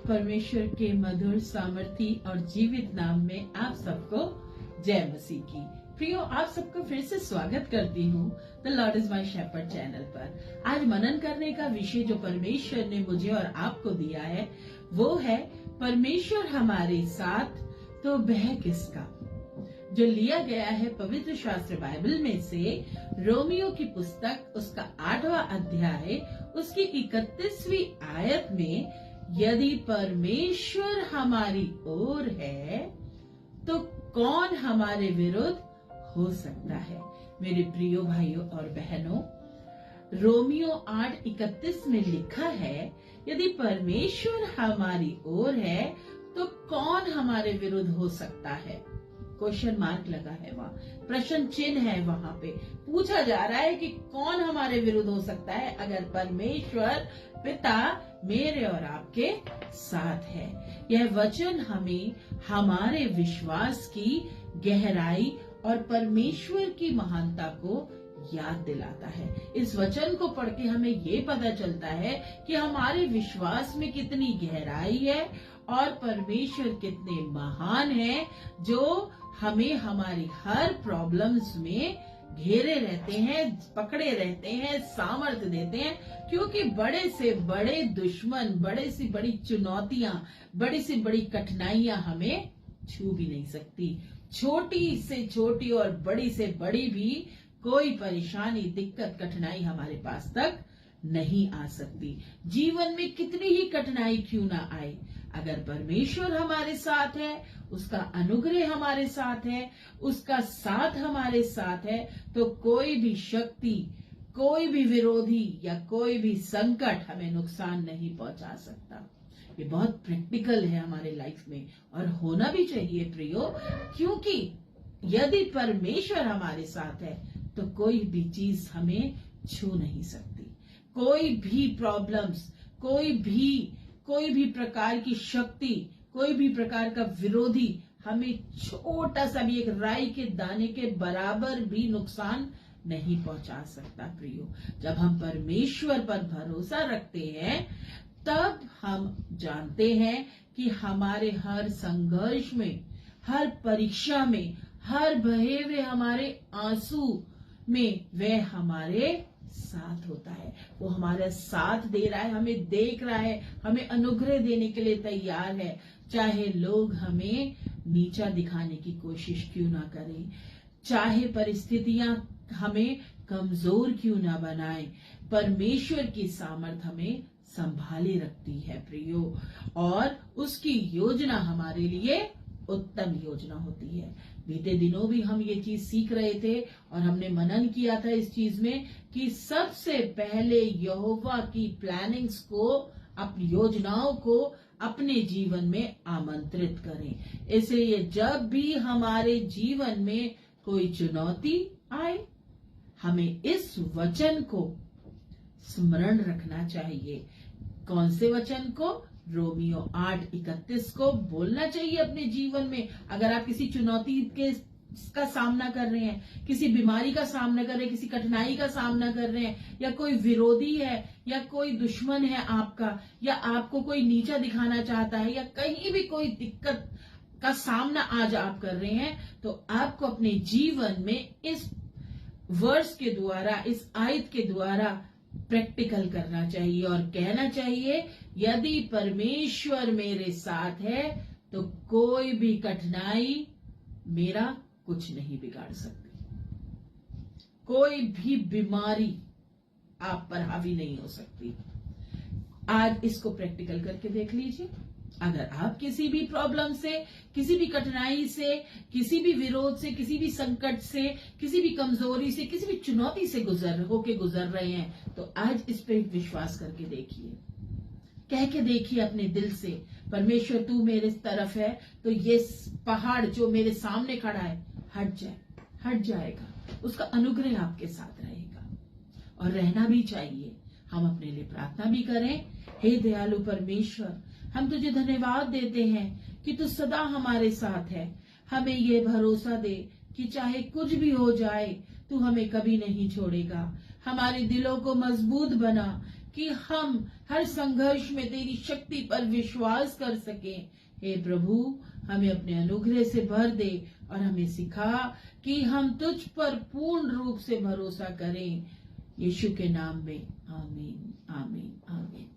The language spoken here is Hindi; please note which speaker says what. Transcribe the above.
Speaker 1: परमेश्वर के मधुर, सामर्थी और जीवित नाम में आप सबको जय मसीह की। प्रियो, आप सबको फिर से स्वागत करती हूँ the lord is my shepherd channel पर। आज मनन करने का विषय जो परमेश्वर ने मुझे और आपको दिया है वो है परमेश्वर हमारे साथ तो भय किसका, जो लिया गया है पवित्र शास्त्र बाइबल में से रोमियो की पुस्तक उसका 8वां अध्याय उसकी 31वीं आयत में, यदि परमेश्वर हमारी ओर है तो कौन हमारे विरुद्ध हो सकता है। मेरे प्रियो भाइयों और बहनों, रोमियो 8:31 में लिखा है, यदि परमेश्वर हमारी ओर है तो कौन हमारे विरुद्ध हो सकता है। क्वेश्चन मार्क लगा है, वहाँ प्रश्न चिन्ह है, वहाँ पे पूछा जा रहा है कि कौन हमारे विरुद्ध हो सकता है अगर परमेश्वर पिता मेरे और आपके साथ है। यह वचन हमें हमारे विश्वास की गहराई और परमेश्वर की महानता को याद दिलाता है। इस वचन को पढ़ के हमें ये पता चलता है कि हमारे विश्वास में कितनी गहराई है और परमेश्वर कितने महान है, जो हमें हमारी हर प्रॉब्लम्स में घेरे रहते हैं, पकड़े रहते हैं, सामर्थ्य देते हैं। क्योंकि बड़े से बड़े दुश्मन, बड़े से बड़ी चुनौतियां, बड़ी से बड़ी कठिनाइयां हमें छू भी नहीं सकती। छोटी से छोटी और बड़ी से बड़ी भी कोई परेशानी, दिक्कत, कठिनाई हमारे पास तक नहीं आ सकती। जीवन में कितनी ही कठिनाई क्यों ना आए, अगर परमेश्वर हमारे साथ है, उसका अनुग्रह हमारे साथ है, उसका साथ हमारे साथ है, तो कोई भी शक्ति, कोई भी विरोधी या कोई भी संकट हमें नुकसान नहीं पहुंचा सकता। ये बहुत प्रैक्टिकल है हमारे लाइफ में और होना भी चाहिए प्रियो, क्योंकि यदि परमेश्वर हमारे साथ है तो कोई भी चीज हमें छू नहीं सकती। कोई भी प्रॉब्लम्स, कोई भी प्रकार की शक्ति, कोई भी प्रकार का विरोधी हमें छोटा सा भी, एक राई के दाने के बराबर भी नुकसान नहीं पहुंचा सकता। प्रियो, जब हम परमेश्वर पर भरोसा रखते हैं तब हम जानते हैं कि हमारे हर संघर्ष में, हर परीक्षा में, हर बहे हुए हमारे आंसू में वह हमारे साथ होता है। वो हमारा साथ दे रहा है, हमें देख रहा है, हमें अनुग्रह देने के लिए तैयार है। चाहे लोग हमें नीचा दिखाने की कोशिश क्यों ना करें, चाहे परिस्थितियां हमें कमजोर क्यों ना बनाए, परमेश्वर की सामर्थ हमें संभाले रखती है प्रियो, और उसकी योजना हमारे लिए उत्तम योजना होती है। बीते दिनों भी हम ये चीज सीख रहे थे और हमने मनन किया था इस चीज में कि सबसे पहले यहोवा की प्लानिंग्स को, अपनी योजनाओं को अपने जीवन में आमंत्रित करें। इसलिए जब भी हमारे जीवन में कोई चुनौती आए, हमें इस वचन को स्मरण रखना चाहिए। कौन से वचन को? रोमियो 8:31 को बोलना चाहिए अपने जीवन में। अगर आप किसी चुनौती का सामना कर रहे हैं, किसी बीमारी का सामना कर रहे हैं, किसी कठिनाई का सामना कर रहे हैं, या कोई विरोधी है, या कोई दुश्मन है आपका, या आपको कोई नीचा दिखाना चाहता है, या कहीं भी कोई दिक्कत का सामना आज आप कर रहे हैं, तो आपको अपने जीवन में इस वर्ष के द्वारा, इस आयत के द्वारा प्रैक्टिकल करना चाहिए और कहना चाहिए, यदि परमेश्वर मेरे साथ है तो कोई भी कठिनाई मेरा कुछ नहीं बिगाड़ सकती, कोई भी बीमारी आप पर हावी नहीं हो सकती। आज इसको प्रैक्टिकल करके देख लीजिए। अगर आप किसी भी प्रॉब्लम से, किसी भी कठिनाई से, किसी भी विरोध से, किसी भी संकट से, किसी भी कमजोरी से, किसी भी चुनौती से गुजर रहे हैं, तो आज इस पे विश्वास करके देखिए, कह के देखिए अपने दिल से, परमेश्वर तू मेरे तरफ है तो ये पहाड़ जो मेरे सामने खड़ा है हट जाएगा। उसका अनुग्रह आपके साथ रहेगा और रहना भी चाहिए। हम अपने लिए प्रार्थना भी करें। हे दयालु परमेश्वर, हम तुझे धन्यवाद देते हैं कि तू सदा हमारे साथ है। हमें ये भरोसा दे कि चाहे कुछ भी हो जाए तू हमें कभी नहीं छोड़ेगा। हमारे दिलों को मजबूत बना कि हम हर संघर्ष में तेरी शक्ति पर विश्वास कर सकें। हे प्रभु, हमें अपने अनुग्रह से भर दे और हमें सिखा कि हम तुझ पर पूर्ण रूप से भरोसा करें। यीशु के नाम में आमीन, आमीन, आमीन।